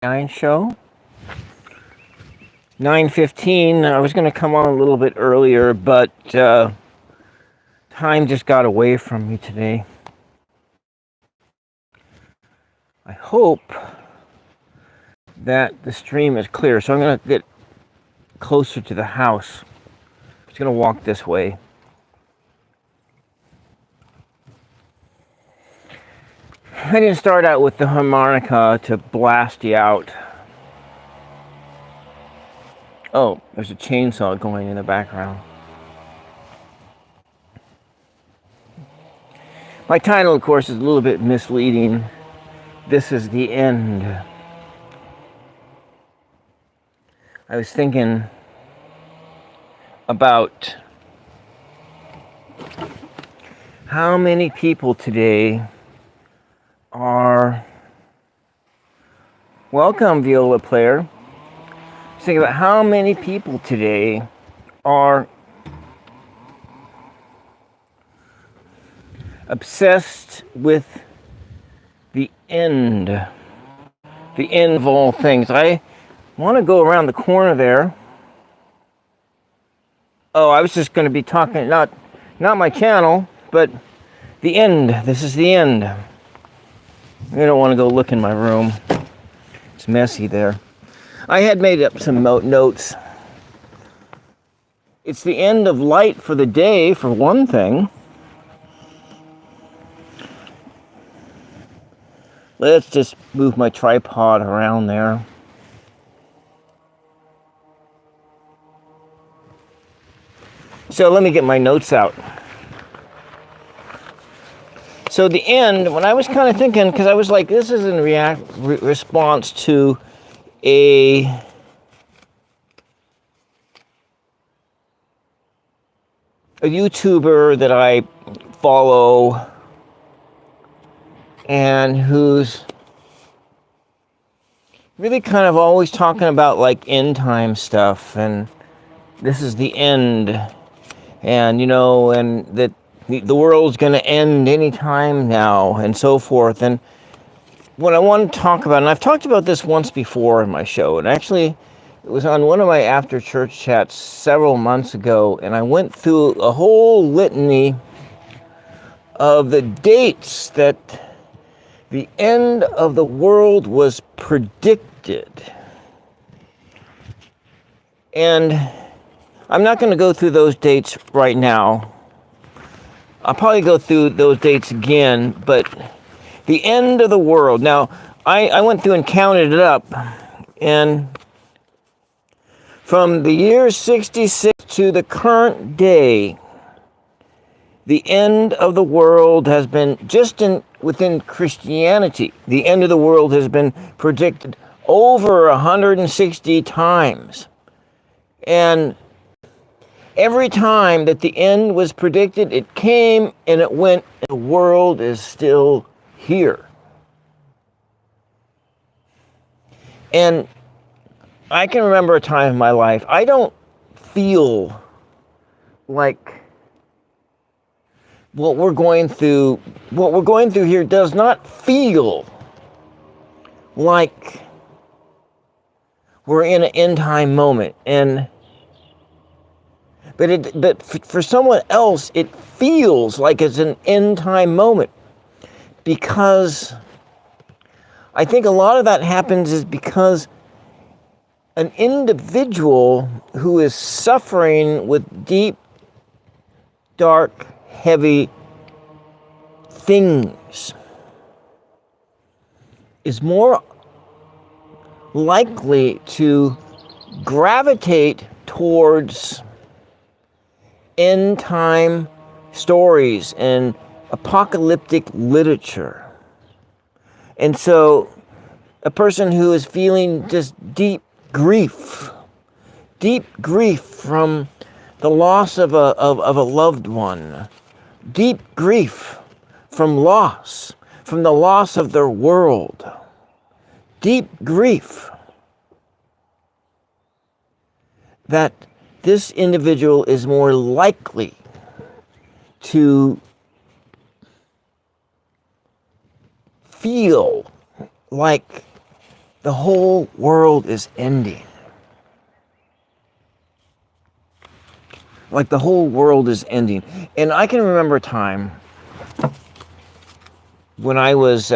WJL-Show. 9:15. I was going to come on a little bit earlier, but time just got away from me today. I hope that the stream is clear, so I'm going to get closer to the house. I'm just going to walk this way. I didn't start out with the harmonica to blast you out. Oh, there's a chainsaw going in the background. My title, of course, is a little bit misleading. This is the end. I was thinking about how many people today are... Welcome, viola player. I was thinking about how many people today are obsessed with the end of all things. I want to go around the corner there. Oh, I was just going to be talking, not my channel, but the end. This is the end. I don't want to go look in my room. It's messy there. I had made up some notes. It's the end of light for the day, for one thing. Let's just move my tripod around there. So let me get my notes out. So the end, when I was kind of thinking, because I was like, this is in response to a YouTuber that I follow and who's really kind of always talking about like end time stuff, and this is the end, and and that the world's going to end any time now, and so forth. And what I want to talk about, and I've talked about this once before in my show, and actually it was on one of my after church chats several months ago, and I went through a whole litany of the dates that the end of the world was predicted. And I'm not going to go through those dates right now. I'll probably go through those dates again, but the end of the world. Now, I went through and counted it up, and from the year 66 to the current day, the end of the world has been, within Christianity, the end of the world has been predicted over 160 times. And every time that the end was predicted, it came and it went, and the world is still here. And I can remember a time in my life, I don't feel like what we're going through here does not feel like we're in an end time moment. But for someone else, it feels like it's an end time moment, because I think a lot of that happens is because an individual who is suffering with deep, dark, heavy things is more likely to gravitate towards end time stories and apocalyptic literature. And so a person who is feeling just deep grief from the loss of a loved one, deep grief from the loss of their world, deep grief that this individual is more likely to feel like the whole world is ending. Like the whole world is ending. And I can remember a time when I was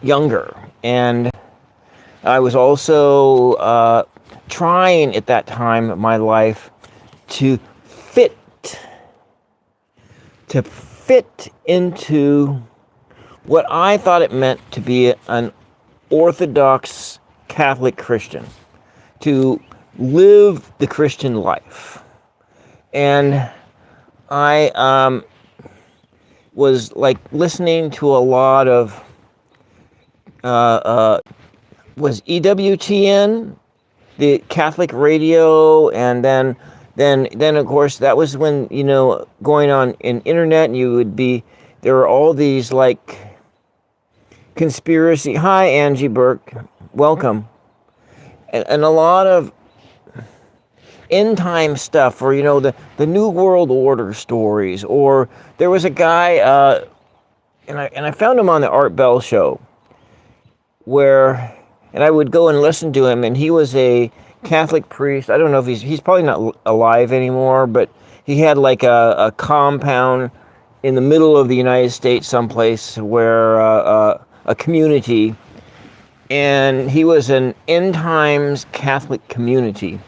younger, and I was also trying at that time of my life to fit into what I thought it meant to be an Orthodox Catholic Christian, to live the Christian life. And I was like listening to a lot of was EWTN, the Catholic radio, and then of course that was when, you know, going on in internet, and there were all these like conspiracy. Hi, Angie Burke, welcome, and a lot of end time stuff, or, you know, the New World Order stories. Or there was a guy, and I found him on the Art Bell show, and I would go and listen to him, and he was a Catholic priest. I don't know if he's probably not alive anymore, but he had like a compound in the middle of the United States someplace, where a community, and he was an end times Catholic community.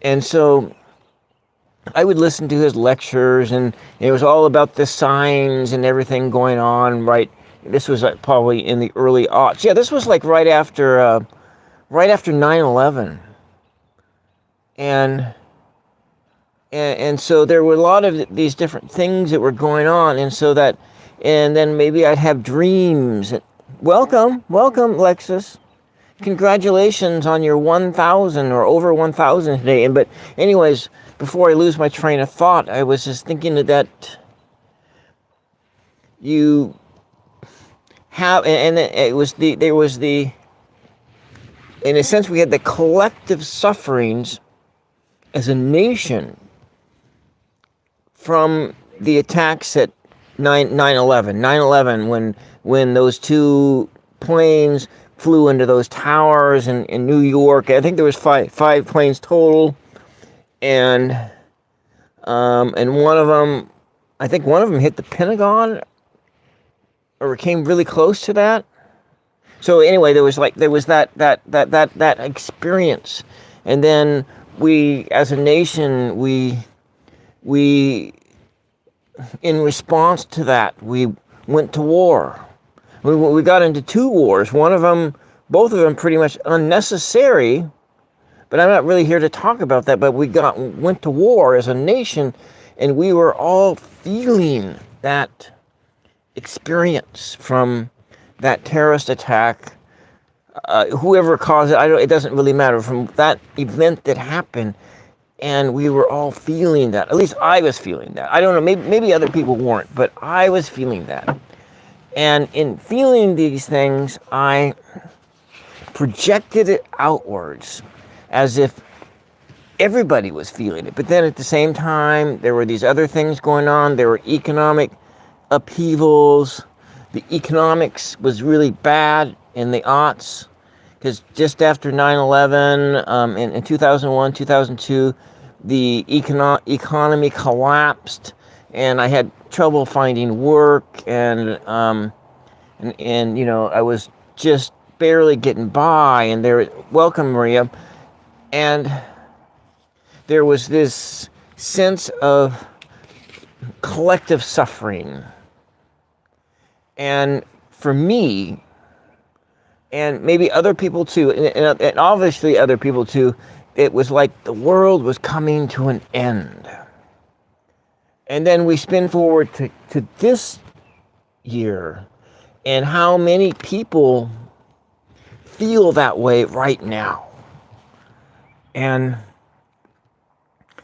And so I would listen to his lectures, and it was all about the signs and everything going on, right? This was probably in the early aughts. Yeah, this was like right after 9/11. And so there were a lot of these different things that were going on, and then maybe I'd have dreams. Welcome, Lexus. Congratulations on your 1,000 or over 1,000 today. But anyways, before I lose my train of thought, I was just thinking that you have, and there was the, in a sense, we had the collective sufferings as a nation from the attacks at 9/11, when those two planes flew into those towers in New York. I think there was five planes total, and one of them, I think one of them hit the Pentagon, or came really close to that. So anyway, there was that experience, and then we, as a nation, we in response to that, we went to war. We got into two wars. Both of them pretty much unnecessary, but I'm not really here to talk about that. But went to war as a nation, and we were all feeling that experience from that terrorist attack. Whoever caused it, it doesn't really matter, from that event that happened. And we were all feeling that. At least I was feeling that. I don't know, maybe other people weren't, but I was feeling that. And in feeling these things, I projected it outwards as if everybody was feeling it. But then at the same time, there were these other things going on. There were economic upheavals. The economics was really bad in the aughts, because just after 9/11, in 2001, 2002, the economy collapsed, and I had trouble finding work, and you know, I was just barely getting by. And welcome, Maria. And there was this sense of collective suffering. And for me, and maybe other people too, and obviously other people too, it was like the world was coming to an end. And then we spin forward to this year, and how many people feel that way right now. And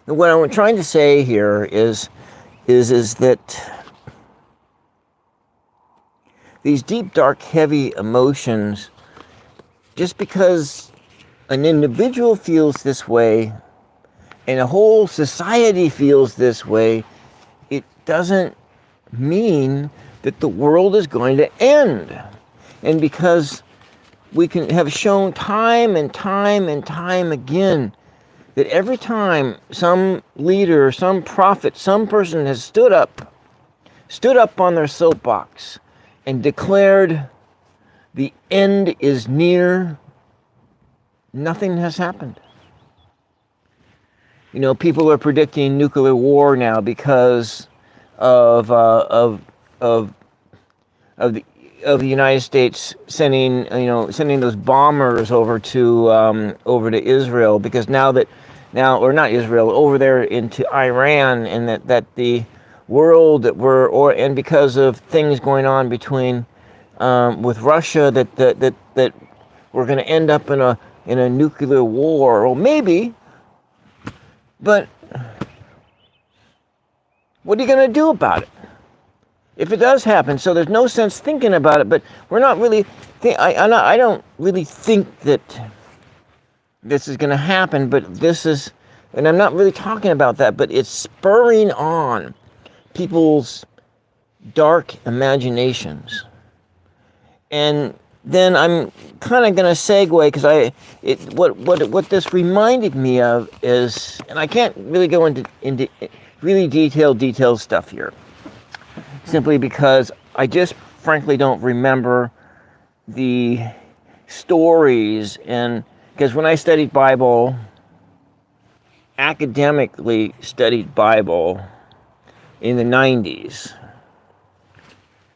what I'm trying to say here is that these deep, dark, heavy emotions, just because an individual feels this way and a whole society feels this way, it doesn't mean that the world is going to end. And because we can have shown time and time and time again that every time some leader, some prophet, some person has stood up on their soapbox and declared the end is near, nothing has happened. You know, people are predicting nuclear war now because of the United States sending those bombers over to Israel, because now or not Israel, over there into Iran, and that the world and because of things going on between with Russia, that we're going to end up in a nuclear war, or maybe. But what are you going to do about it if it does happen? So there's no sense thinking about it. But we're not really. I don't really think that this is going to happen. But this is, and I'm not really talking about that. But it's spurring on people's dark imaginations. And then I'm kind of going to segue, because what this reminded me of is, and I can't really go into really detailed stuff here, simply because I just frankly don't remember the stories. And because when I studied Bible, academically studied Bible in the 90s,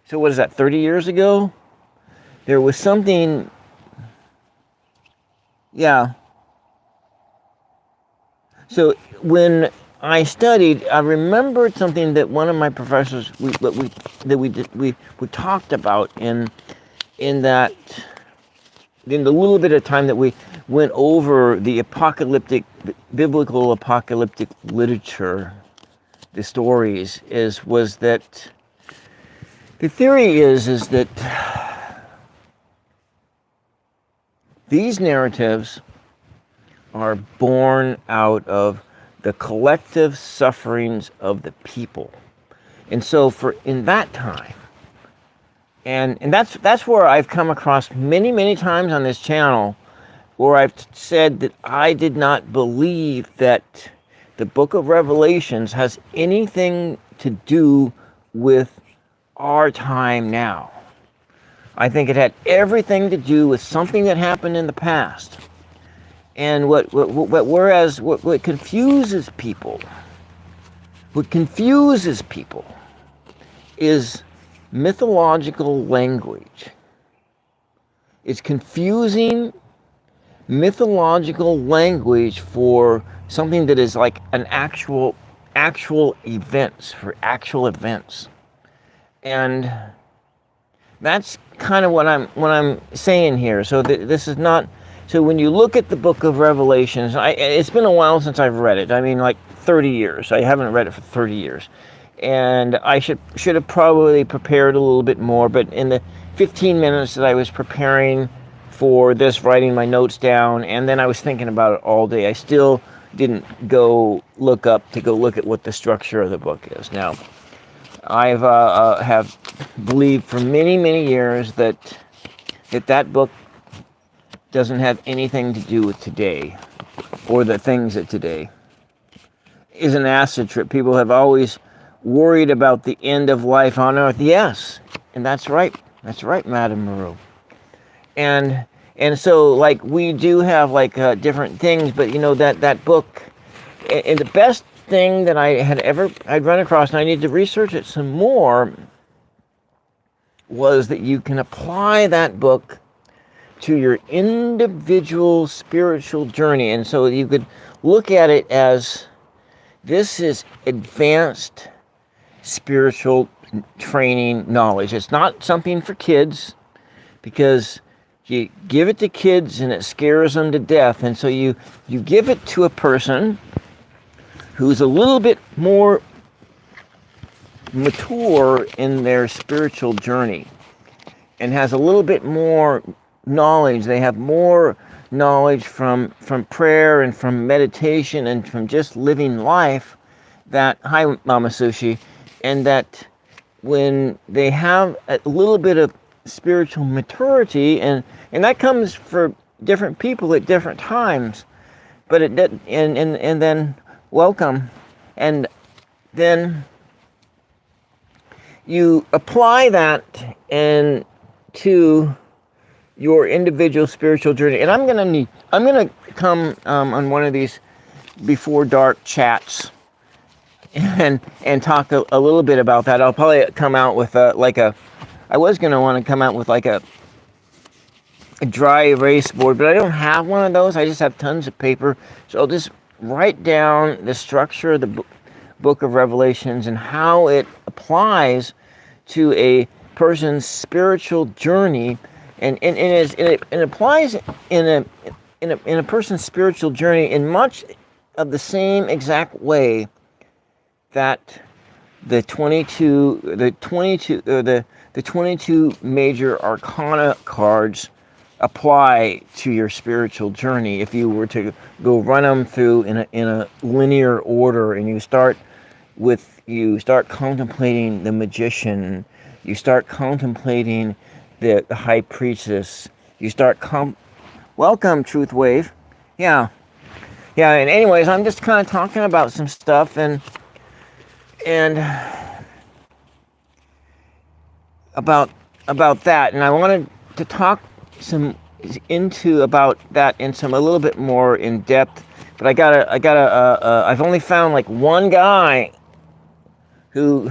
so what is that, 30 years ago? There was something, yeah. So when I studied, I remembered something that one of my professors we talked about in the little bit of time that we went over the biblical apocalyptic literature, the stories, was that the theory is that these narratives are born out of the collective sufferings of the people. And so in that time, and that's where I've come across many times on this channel, where I've said that I did not believe that the book of Revelations has anything to do with our time now. I think it had everything to do with something that happened in the past. And what confuses people is mythological language. It's confusing mythological language for something that is like an actual events, for actual events. And that's kind of what I'm saying here. So this is not. So when you look at the book of Revelations, it's been a while since I've read it. I mean, like 30 years. I haven't read it for 30 years, and I should have probably prepared a little bit more. But in the 15 minutes that I was preparing for this, writing my notes down, and then I was thinking about it all day, I still didn't go look at what the structure of the book is. Now, I've have believed for many years that book doesn't have anything to do with today, or the things that today is an acid trip. People have always worried about the end of life on earth. Yes, and that's right, Madame Moreau. And so, like, we do have like different things, but you know that book, and the best thing that I'd run across, and I need to research it some more, was that you can apply that book to your individual spiritual journey. And so you could look at it as, this is advanced spiritual training knowledge. It's not something for kids, because you give it to kids and it scares them to death. And so you give it to a person who's a little bit more mature in their spiritual journey and has a little bit more knowledge. They have more knowledge from prayer and from meditation and from just living life. That, hi Mama Sushi, and that when they have a little bit of spiritual maturity, and that comes for different people at different times. But it did, and then welcome, and then you apply that and to your individual spiritual journey. And I'm gonna come on one of these before dark chats and talk a little bit about that. I'll probably come out with I was gonna want to come out with like a dry erase board, but I don't have one of those. I just have tons of paper, so I'll just write down the structure of the book of Revelations and how it applies to a person's spiritual journey, and it applies in a person's spiritual journey in much of the same exact way that the 22 major arcana cards apply to your spiritual journey. If you were to go run them through in a linear order, and you start contemplating the magician, you start contemplating the high priestess, you start welcome, Truth Wave. Yeah, and anyways, I'm just kind of talking about some stuff and about that, and I wanted to talk about that in a little bit more in depth. But I've only found like one guy who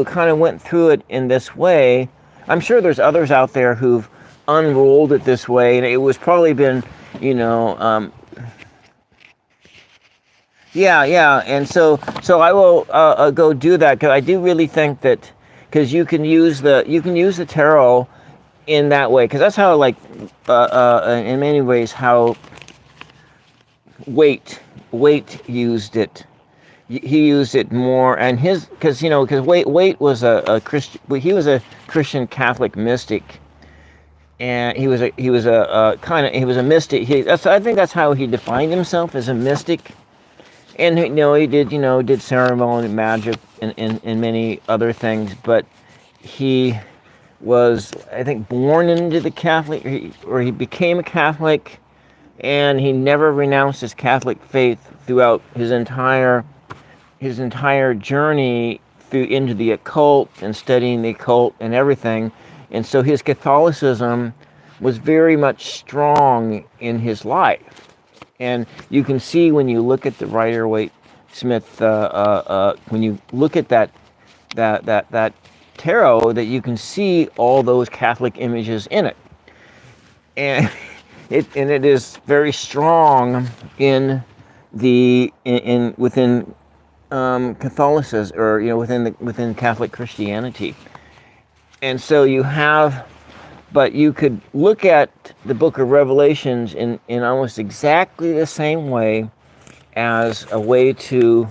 kind of went through it in this way. I'm sure there's others out there who've unrolled it this way, and it was probably been, and so I will go do that, because I do really think that, because you can use the tarot in that way, because that's how, like, in many ways, how Waite used it. He used it more, and because Waite was a Christian. He was a Christian Catholic mystic, and he was a mystic. I think that's how he defined himself, as a mystic. And he did ceremony, magic, and many other things. But he was, I think, born into the Catholic, or he became a Catholic, and he never renounced his Catholic faith throughout his entire journey into the occult and studying the occult and everything. And so his Catholicism was very much strong in his life. And you can see when you look at the Rider-Waite-Smith, when you look at that tarot, that you can see all those Catholic images in it, and it is very strong within Catholicism, or within Catholic Christianity. And so but you could look at the book of Revelations in almost exactly the same way, as a way to,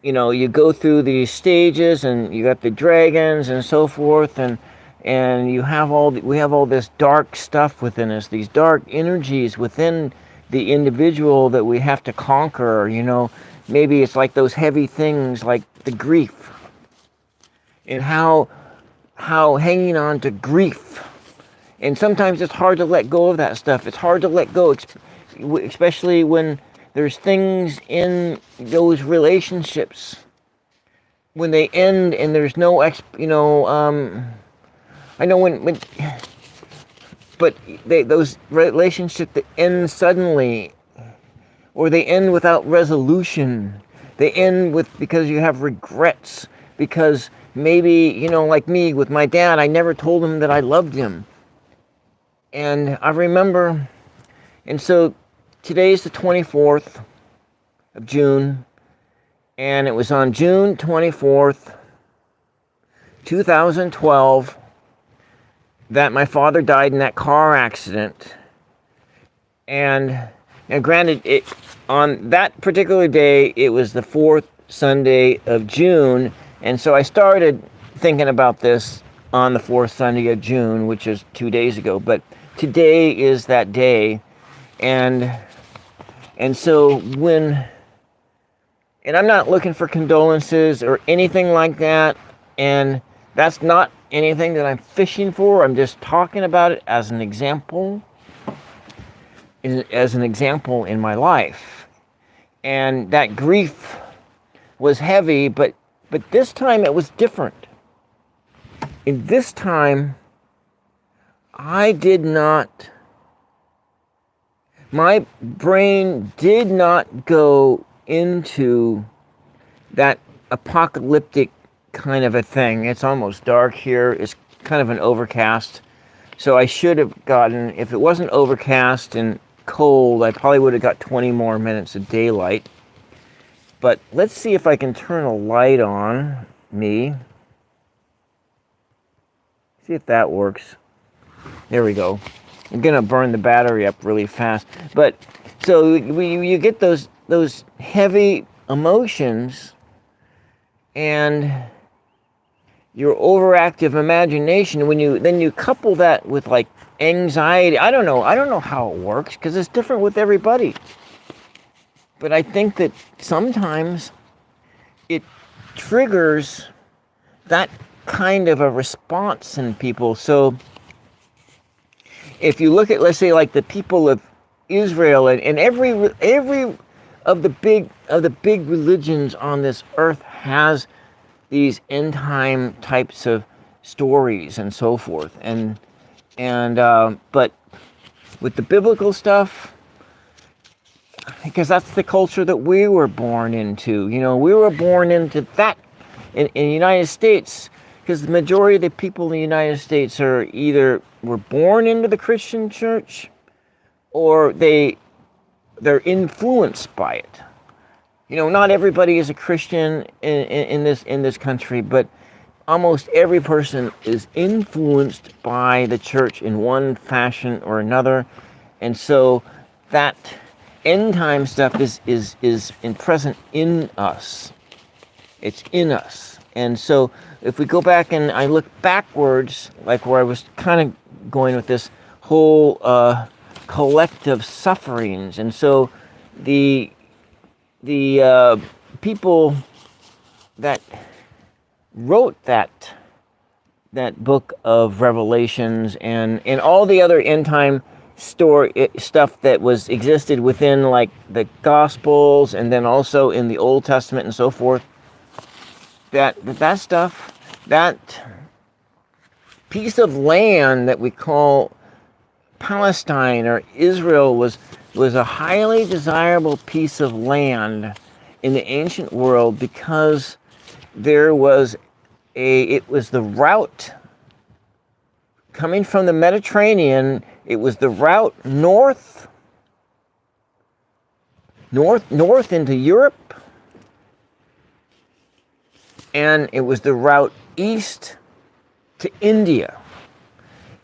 you go through these stages, and you got the dragons and so forth, and we have all this dark stuff within us, these dark energies within the individual that we have to conquer. Maybe it's like those heavy things, like the grief, and how hanging on to grief, and sometimes it's hard to let go of that stuff. It's hard to let go, especially when there's things in those relationships, when they end and there's no I know but those relationships that end suddenly, or they end without resolution, they end because you have regrets, because maybe, like me with my dad, I never told him that I loved him. And I remember, and so today's the 24th of June, and it was on June 24th, 2012, that my father died in that car accident. And granted, on that particular day, it was the 4th Sunday of June, and so I started thinking about this on the 4th Sunday of June, which is 2 days ago. But today is that day, and so and I'm not looking for condolences or anything like that, and that's not anything that I'm fishing for. I'm just talking about it as an example, in my life. And that grief was heavy, but this time it was different. In this time, my brain did not go into that apocalyptic kind of a thing. It's almost dark here. It's kind of an overcast. So I should have gotten, if it wasn't overcast and cold, I probably would have got 20 more minutes of daylight. But let's see if I can turn a light on me. See if that works. There we go. I'm gonna burn the battery up really fast. But so you get those heavy emotions and your overactive imagination. When you couple that with like anxiety, I don't know how it works because it's different with everybody. But I think that sometimes it triggers that kind of a response in people. So if you look at, let's say, like the people of Israel and every of the big religions on this earth has these end time types of stories and so forth. But with the biblical stuff, because that's the culture that we were born into. You know, we were born into that in the United States, because the majority of the people in the United States are either were born into the Christian church or they're influenced by it. You know, not everybody is a Christian in this country, but almost every person is influenced by the church in one fashion or another. And so that end time stuff is present in us. It's in us. And so if we go back and I look backwards, like where I was kind of going with this whole collective sufferings, and so the people that wrote that book of Revelations and all the other end time story stuff that was existed within like the Gospels and then also in the Old Testament and so forth, that stuff, that piece of land that we call Palestine or Israel was a highly desirable piece of land in the ancient world because there was it was the route coming from the Mediterranean. It was the route north into Europe, and it was the route east to India.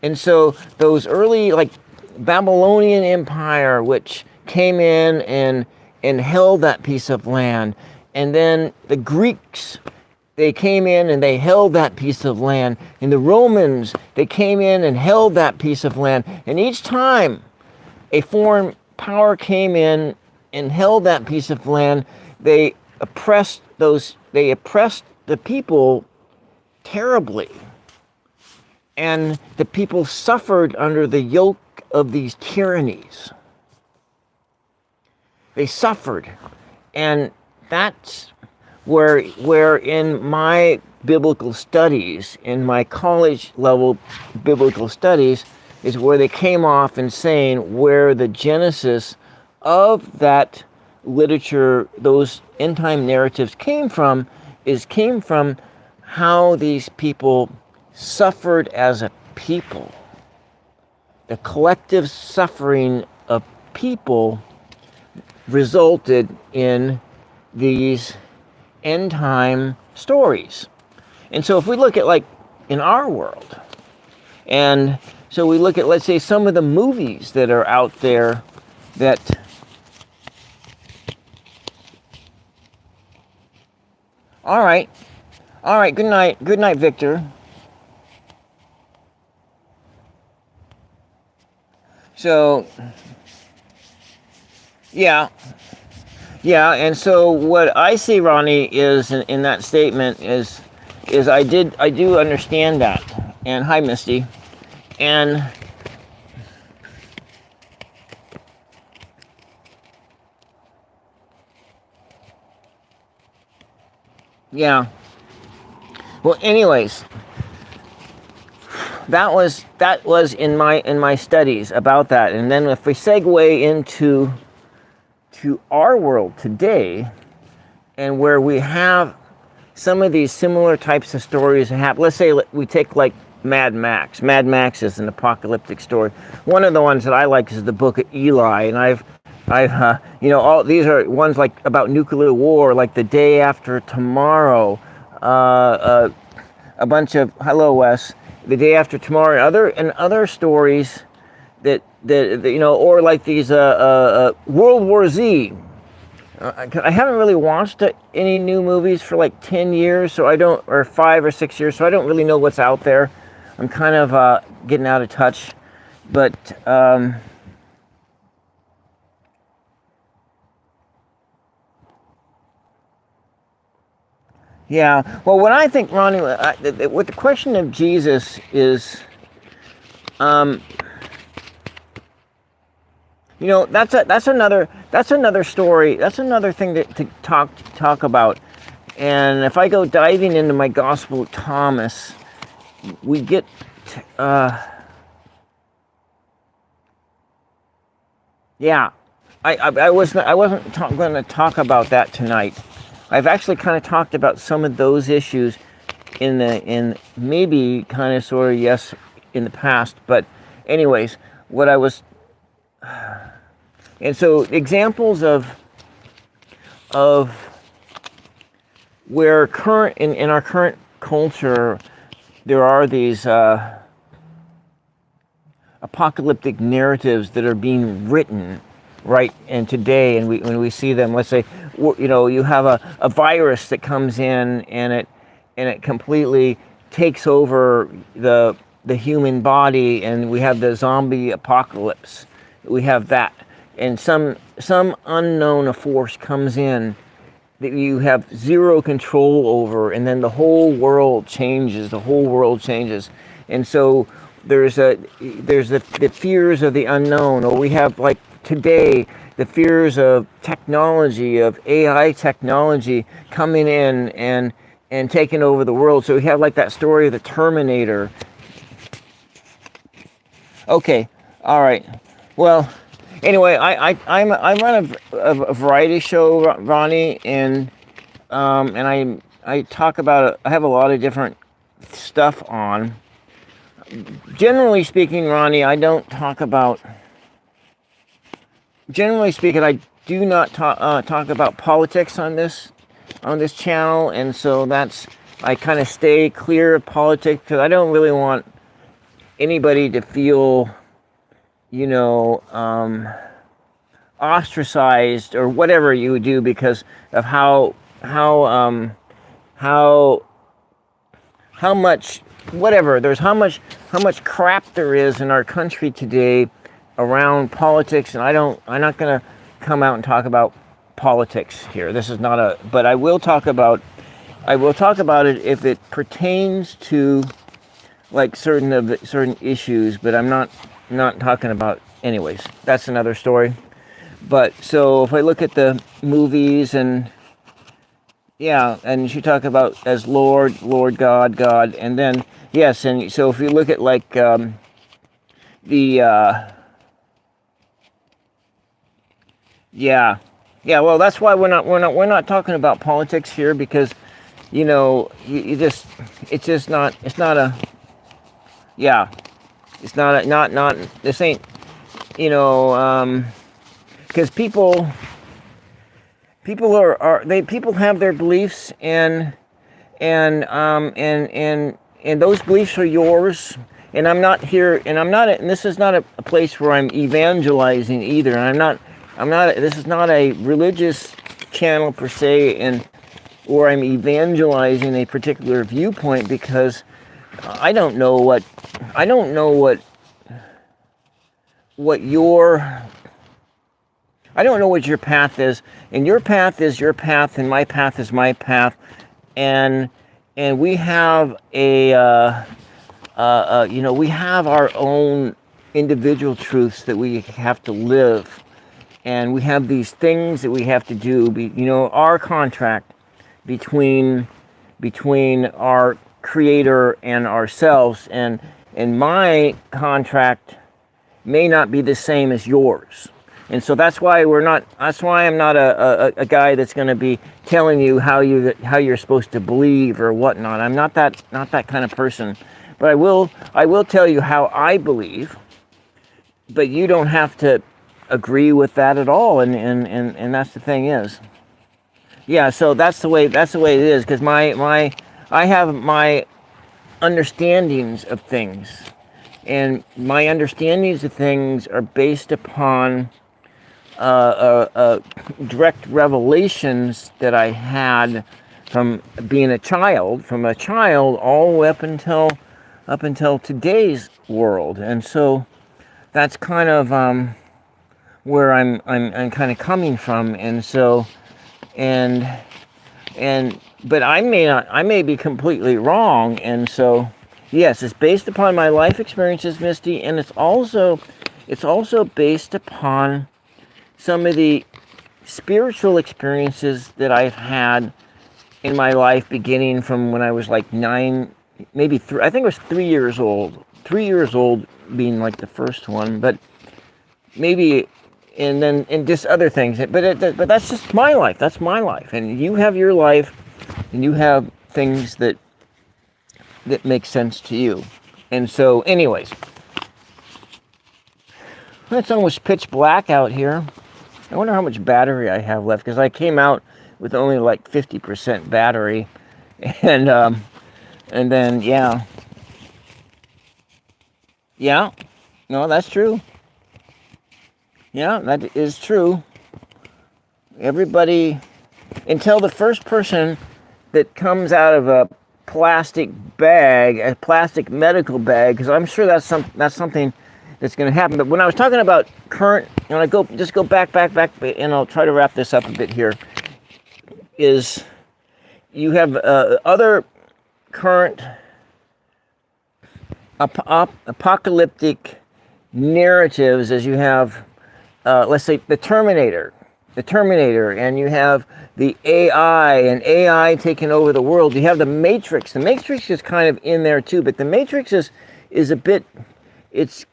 And so those early, like Babylonian Empire, which came in and held that piece of land, and then the Greeks, they came in and they held that piece of land, and the Romans, they came in and held that piece of land. And each time a foreign power came in and held that piece of land, they oppressed the people terribly. And the people suffered under the yoke of these tyrannies. They suffered. And that's where in my biblical studies, in my college level biblical studies, is where they came off and saying where the genesis of that literature, those end time narratives came from how these people suffered as a people. The collective suffering of people resulted in these end time stories. And so if we look at like in our world, and so we look at, let's say, some of the movies that are out there that all right, good night, Victor. So yeah, and so what I see, Ronnie, is in that statement is I do understand that. And hi, Misty. And yeah. Well, anyways, that was in my studies about that. And then if we segue into our world today, and where we have some of these similar types of stories happen. Let's say we take like Mad Max. Mad Max is an apocalyptic story. One of the ones that I like is the Book of Eli, and I've all these are ones like about nuclear war, like The Day After Tomorrow, a bunch of hello Wes, The Day After Tomorrow, other stories that or like these World War Z. I haven't really watched any new movies for like 10 years, so I don't, or 5 or 6 years, so I don't really know what's out there. I'm kind of getting out of touch, but yeah. Well, what I think, Ronnie, with the question of Jesus is, that's another story. That's another thing to talk about. And if I go diving into my Gospel of Thomas, we get yeah. I wasn't going to talk about that tonight. I've actually kind of talked about some of those issues in maybe kind of sort of yes in the past, but anyways, what I was. And so examples of where in our current culture there are these apocalyptic narratives that are being written right and today, and when we see them, let's say you have a virus that comes in and it completely takes over the human body, and we have the zombie apocalypse. We have that, and some unknown force comes in that you have zero control over, and then the whole world changes. And so there's the fears of the unknown, or we have like today the fears of technology, of AI technology coming in and taking over the world. So we have like that story of the Terminator. Okay, all right. Well, anyway, I run a variety show, Ronnie, and I talk about it. I have a lot of different stuff on. Generally speaking, Ronnie, I don't talk about. Generally speaking, I do not talk about politics on this channel, and so I kind of stay clear of politics because I don't really want anybody to feel ostracized or whatever you would do because of how much whatever there's how much crap there is in our country today around politics, and I'm not gonna come out and talk about politics here. This is not but I will talk about it if it pertains to like certain issues, but I'm not talking about. Anyways, that's another story. But so if I look at the movies and you talk about as Lord, God, and then yes, and so if you look at like well, that's why we're not talking about politics here, because this ain't because people have their beliefs, and those beliefs are yours, and I'm not here, and this is not a place where I'm evangelizing either, and this is not a religious channel per se, or I'm evangelizing a particular viewpoint, because I don't know what your path is, and your path is your path, and my path is my path, and we have a we have our own individual truths that we have to live, and we have these things that we have to do. Our contract between our Creator and ourselves, and my contract may not be the same as yours. And so that's why I'm not a guy that's going to be telling you how you're supposed to believe or whatnot. I'm not that kind of person. But I will tell you how I believe. But you don't have to agree with that at all. And that's the thing is. Yeah, so that's the way it is, because I have my understandings of things. And my understandings of things are based upon direct revelations that I had from being a child, all the way up until today's world. And so that's kind of where I'm kind of coming from. And so but I may be completely wrong. And so yes, it's based upon my life experiences, Misty, and it's also based upon some of the spiritual experiences that I've had in my life, beginning from when I was like 9, maybe 3, I think it was 3 years old. 3 years old being like the first one, but maybe, and just other things. But that's just my life. That's my life, and you have your life, and you have things that make sense to you. And so, anyways, it's almost pitch black out here. I wonder how much battery I have left, because I came out with only like 50% battery, and then yeah, no, that's true. Yeah, that is true. Everybody, until the first person that comes out of a plastic medical bag, because I'm sure that's something that's going to happen. But when I was talking about current, and I go back, and I'll try to wrap this up a bit here, is you have other current apocalyptic narratives, as you have, let's say, the Terminator, and you have the AI taking over the world. You have the Matrix. The Matrix is kind of in there too, but the Matrix is a bit, it's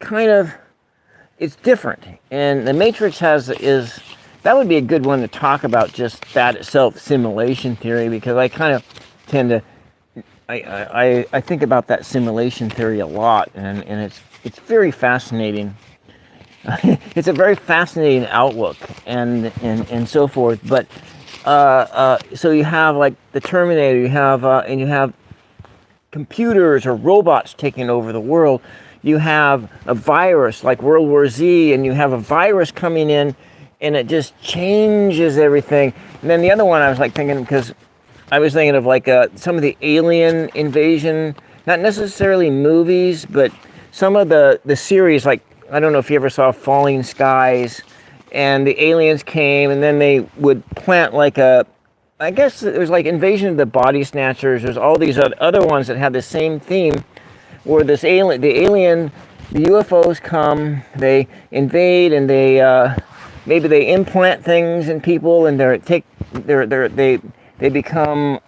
different. And the Matrix that would be a good one to talk about, just that itself, simulation theory, because I kind of tend to, I think about that simulation theory a lot, and it's very fascinating. It's a very fascinating outlook, and so forth. But so you have like the Terminator, you have computers or robots taking over the world. You have a virus like World War Z, and you have a virus coming in, and it just changes everything. And then the other one I was like thinking, because I was thinking of like some of the alien invasion, not necessarily movies, but some of the series, like, I don't know if you ever saw Falling Skies, and the aliens came, and then they would plant like I guess it was like Invasion of the Body Snatchers. There's all these other ones that have the same theme, where the UFOs come, they invade, and maybe they implant things in people, and they become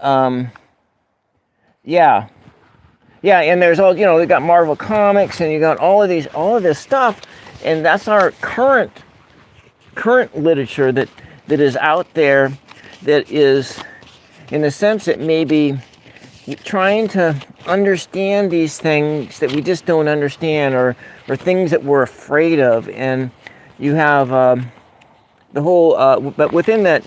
and there's all, they got Marvel Comics, and you got all of this stuff, and that's our current literature that is out there, that is, in a sense, that maybe trying to understand these things that we just don't understand, or things that we're afraid of. And you have the whole, but within that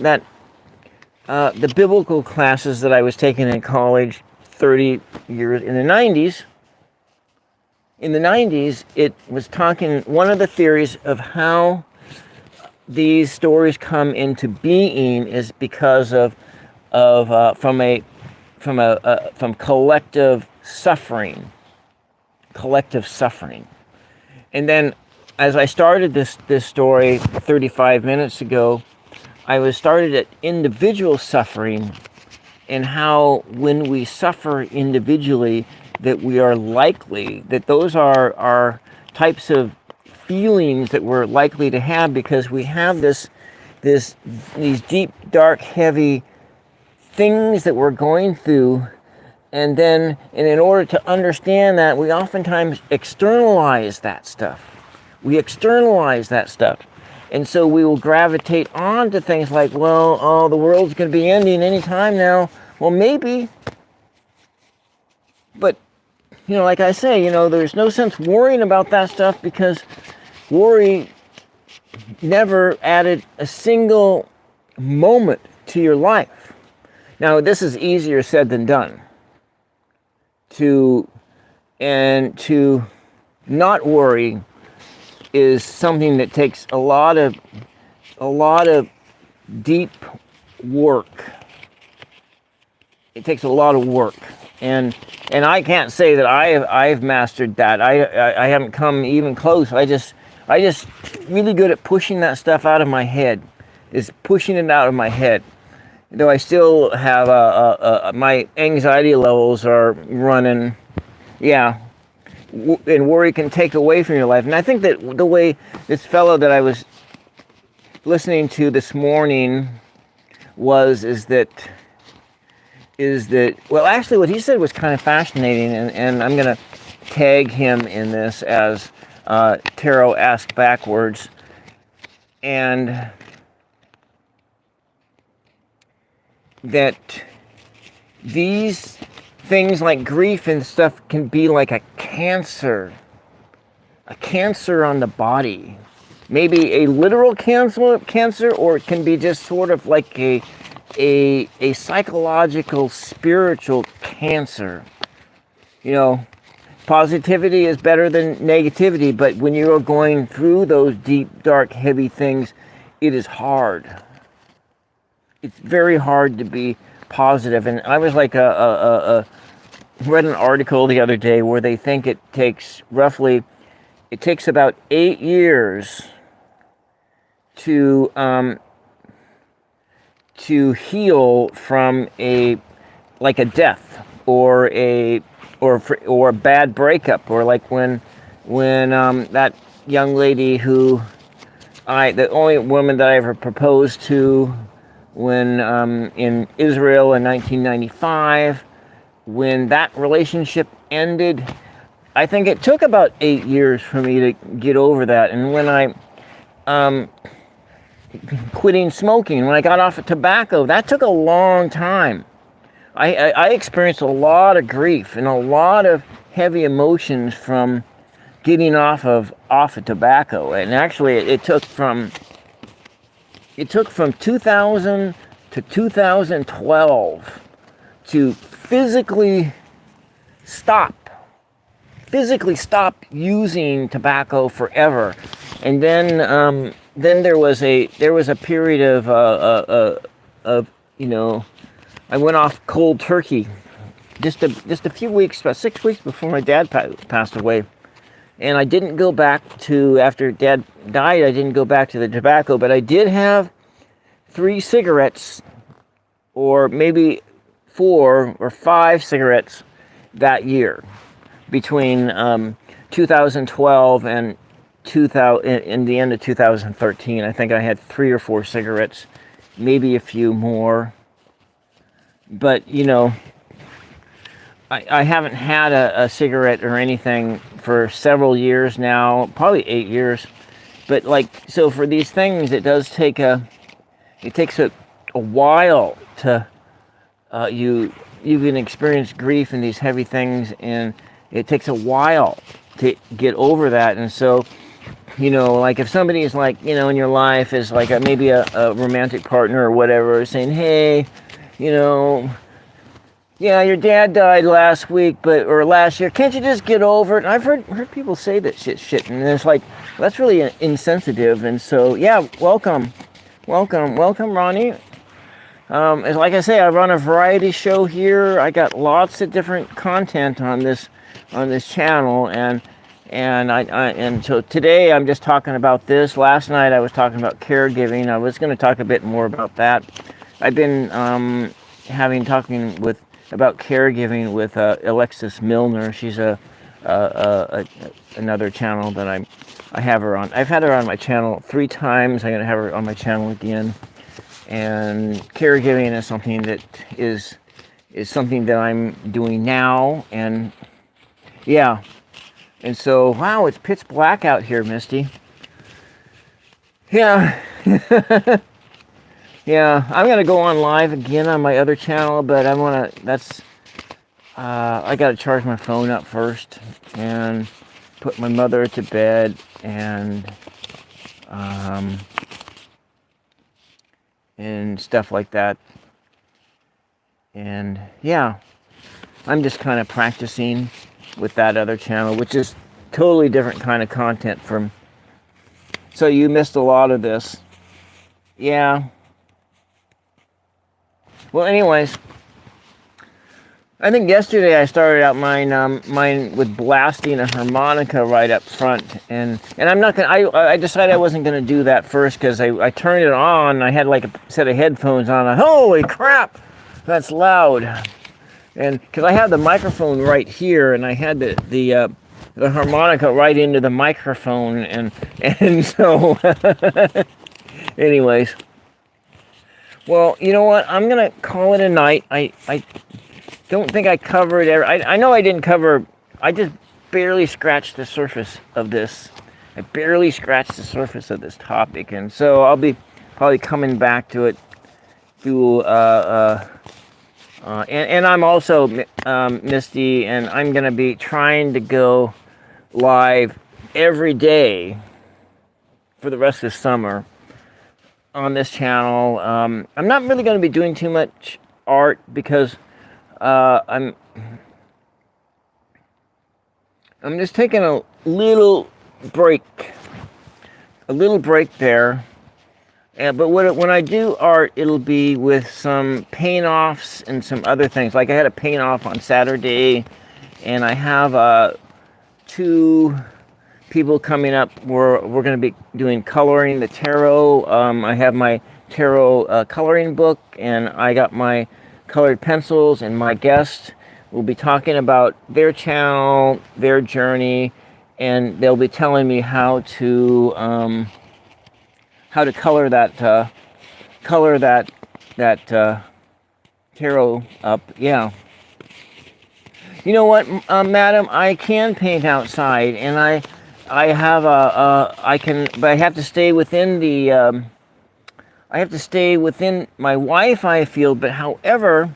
the biblical classes that I was taking in college 30 years in the 90s. In the 90s, it was talking, one of the theories of how these stories come into being is because of from collective suffering. And then, as I started this story 35 minutes ago, I started at individual suffering, and how when we suffer individually, that we are likely, that those are types of feelings that we're likely to have because we have these deep, dark, heavy things that we're going through. And in order to understand that, we oftentimes externalize that stuff. And so we will gravitate on to things like, well, oh, the world's going to be ending any time now. Well, maybe. But, like I say, there's no sense worrying about that stuff because worry never added a single moment to your life. Now, this is easier said than done. To not worry is something that takes a lot of deep work. It takes a lot of work, and I can't say that I've mastered that. I haven't come even close. I just really good at pushing that stuff out of my head. Is pushing it out of my head. Though I still have my anxiety levels are running, and worry can take away from your life. And I think that the way this fellow that I was listening to this morning is that well, actually what he said was kind of fascinating, and I'm gonna tag him in this as Tarot Asked Backwards, and that these things like grief and stuff can be like a cancer on the body. Maybe a literal cancer, or it can be just sort of like a psychological, spiritual cancer. Positivity is better than negativity, but when you are going through those deep, dark, heavy things, it is hard. It's very hard to be positive. And I was like read an article the other day where they think it takes about 8 years to heal from a death or a bad breakup, or like when that young lady who the only woman that I ever proposed to, when in Israel in 1995, when that relationship ended, I think it took about 8 years for me to get over that. And when I quitting smoking, when I got off of tobacco, that took a long time. I experienced a lot of grief and a lot of heavy emotions from getting off of tobacco. And actually it took from 2000 to 2012 to physically stop using tobacco forever. And then there was a period of I went off cold turkey just a few weeks, about 6 weeks before my dad passed away. And I didn't go back to, after Dad died, I didn't go back to the tobacco, but I did have 3 cigarettes, or maybe 4 or 5 cigarettes that year, between 2012 and in the end of 2013. I think I had 3 or 4 cigarettes, maybe a few more. But, I haven't had a cigarette or anything for several years now, probably 8 years. But so for these things, it takes a while to, you can experience grief and these heavy things, and it takes a while to get over that. And so, if somebody is in your life is maybe a romantic partner or whatever, saying, hey, yeah, your dad died last week, or last year. Can't you just get over it? And I've heard people say that shit, and it's that's really insensitive. And so, yeah, welcome, Ronnie. As like I say, I run a variety show here. I got lots of different content on this channel, and so today I'm just talking about this. Last night I was talking about caregiving. I was going to talk a bit more about that. I've been talking with about caregiving with Alexis Milner. She's another channel that I have her on. I've had her on my channel 3 times. I'm gonna have her on my channel again. And caregiving is something that is something that I'm doing now. And yeah, and so wow, it's pitch black out here, Misty. Yeah. Yeah, I'm gonna go on live again on my other channel, but I gotta charge my phone up first and put my mother to bed and stuff like that. And yeah, I'm just kind of practicing with that other channel, which is totally different kind of content from. So you missed a lot of this. Yeah. Well, anyways, I think yesterday I started out mine with blasting a harmonica right up front, and I'm not gonna. I decided I wasn't gonna do that first because I turned it on. I had like a set of headphones on. Holy crap, that's loud! And because I had the microphone right here, and I had the harmonica right into the microphone, and so, anyways. Well, you know what? I'm gonna call it a night. I don't think I covered I know I didn't cover. I just barely scratched the surface of this. I barely scratched the surface of this topic, and so I'll be probably coming back to it through. And I'm also Misty, and I'm gonna be trying to go live every day for the rest of the summer on this channel. I'm not really going to be doing too much art because I'm just taking a little break there. But when I do art, it'll be with some paint-offs and some other things. Like I had a paint-off on Saturday, and I have 2 people coming up. We're going to be doing coloring the tarot. I have my tarot coloring book, and I got my colored pencils, and my guest will be talking about their channel, their journey, and they'll be telling me how to color that tarot up. Yeah. You know what, madam? I can paint outside, and I have I can, but I have to stay within the I have to stay within my Wi-Fi field. But however,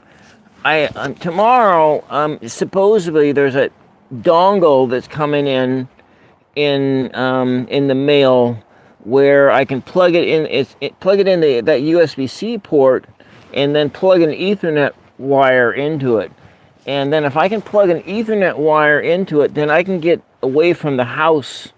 tomorrow supposedly there's a dongle that's coming in the mail where I can plug it in. Plug it in that USB-C port, and then plug an Ethernet wire into it. And then if I can plug an Ethernet wire into it, then I can get away from the house.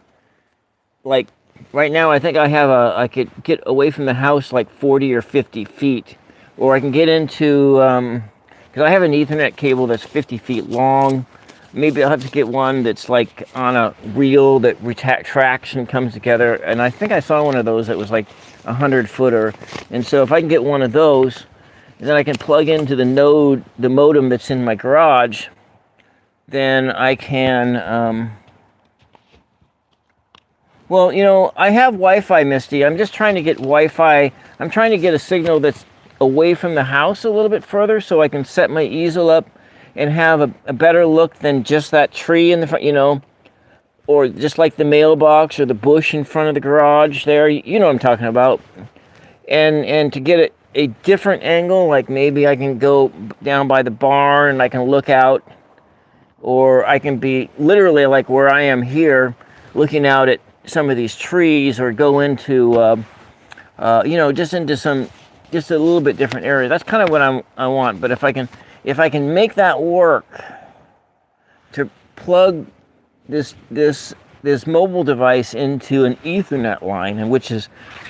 Like right now, I think I could get away from the house like 40 or 50 feet. Or I can get into, because I have an Ethernet cable that's 50 feet long. Maybe I'll have to get one that's like on a reel that retracts and comes together. And I think I saw one of those that was like 100-footer. And so if I can get one of those, then I can plug into the modem that's in my garage. Then I can, well, you know, I have Wi-Fi, Misty. I'm just trying to get Wi-Fi. I'm trying to get a signal that's away from the house a little bit further so I can set my easel up and have a better look than just that tree in the front, you know, or just like the mailbox or the bush in front of the garage there. You know what I'm talking about. And to get a different angle, like maybe I can go down by the barn and I can look out, or I can be literally like where I am here, looking out at some of these trees, or go into, you know, just into just a little bit different area. That's kind of what I want. But if I can make that work, to plug this mobile device into an Ethernet line, and which is,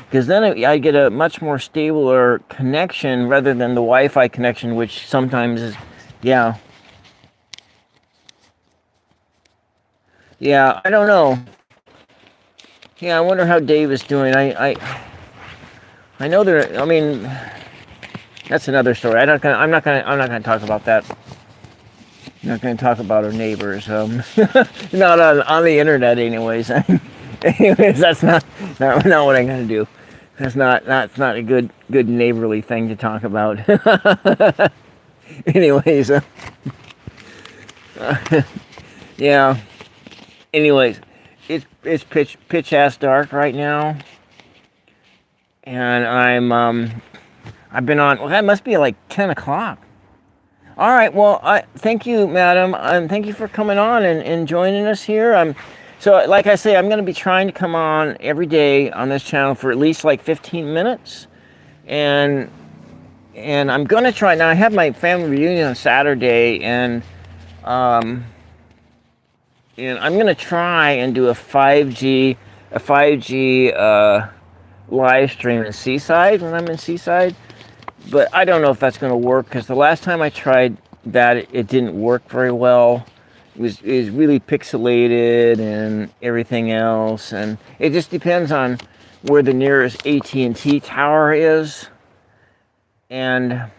because then I get a much more stabler connection rather than the Wi-Fi connection, which sometimes is, yeah. Yeah, I don't know. Yeah, I wonder how Dave is doing. I know there. I mean, that's another story. I'm not gonna talk about that. Not going to talk about our neighbors. Not on the internet, anyways. Anyways, that's not what I'm going to do. That's not a good neighborly thing to talk about. Anyways, yeah. Anyways, it's pitch ass dark right now, and I've been on. Well, that must be like 10 o'clock. All right. Well, thank you, madam. Thank you for coming on and joining us here. So, like I say, I'm going to be trying to come on every day on this channel for at least like 15 minutes, and I'm going to try. Now, I have my family reunion on Saturday, and I'm going to try and do a 5G live stream in Seaside when I'm in Seaside. But I don't know if that's going to work, because the last time I tried that, it didn't work very well. It was really pixelated and everything else, and it just depends on where the nearest AT&T tower is, and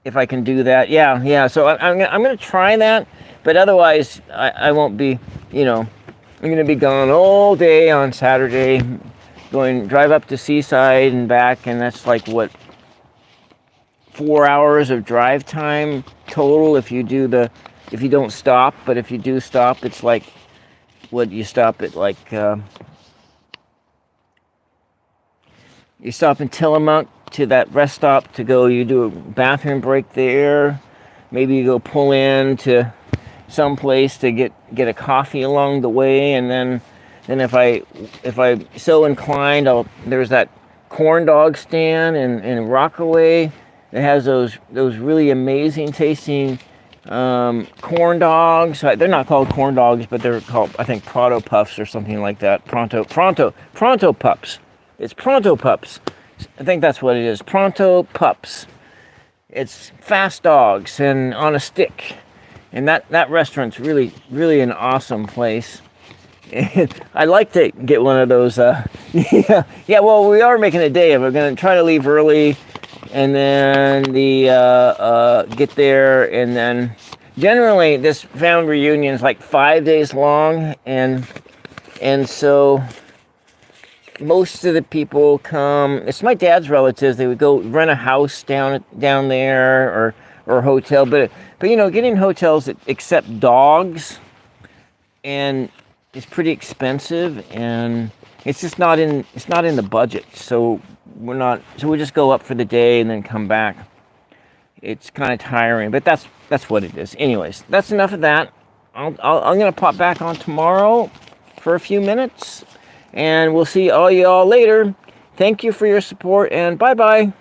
if I can do that. Yeah. So I'm going to try that, but otherwise I won't be. I'm going to be gone all day on Saturday, drive up to Seaside and back, and that's like what, 4 hours of drive time total if you don't stop. But if you do stop, it's like, what, you stop at like you stop in Tillamook to that rest stop to go, you do a bathroom break there, maybe you go pull in to some place to get a coffee along the way, and then if I so inclined, there's that corn dog stand in Rockaway. It has those really amazing tasting corn dogs. They're not called corn dogs, but they're called, I think, Pronto Puffs or something like that. Pronto Pups. It's Pronto Pups. I think that's what it is. Pronto Pups. It's fast dogs and on a stick. And that restaurant's really, really an awesome place. I'd like to get one of those. Yeah. Well, we are making a day of it. We're going to try to leave early, and then get there, and then generally this family reunion is like 5 days long, and so most of the people come. It's my dad's relatives. They would go rent a house down there, or a hotel, but getting hotels that accept dogs, and it's pretty expensive, and it's just not in the budget. So we just go up for the day and then come back. It's kind of tiring, but that's what it is. Anyways, that's enough of that. I'm gonna pop back on tomorrow for a few minutes, and we'll see all y'all later. Thank you for your support, and bye bye.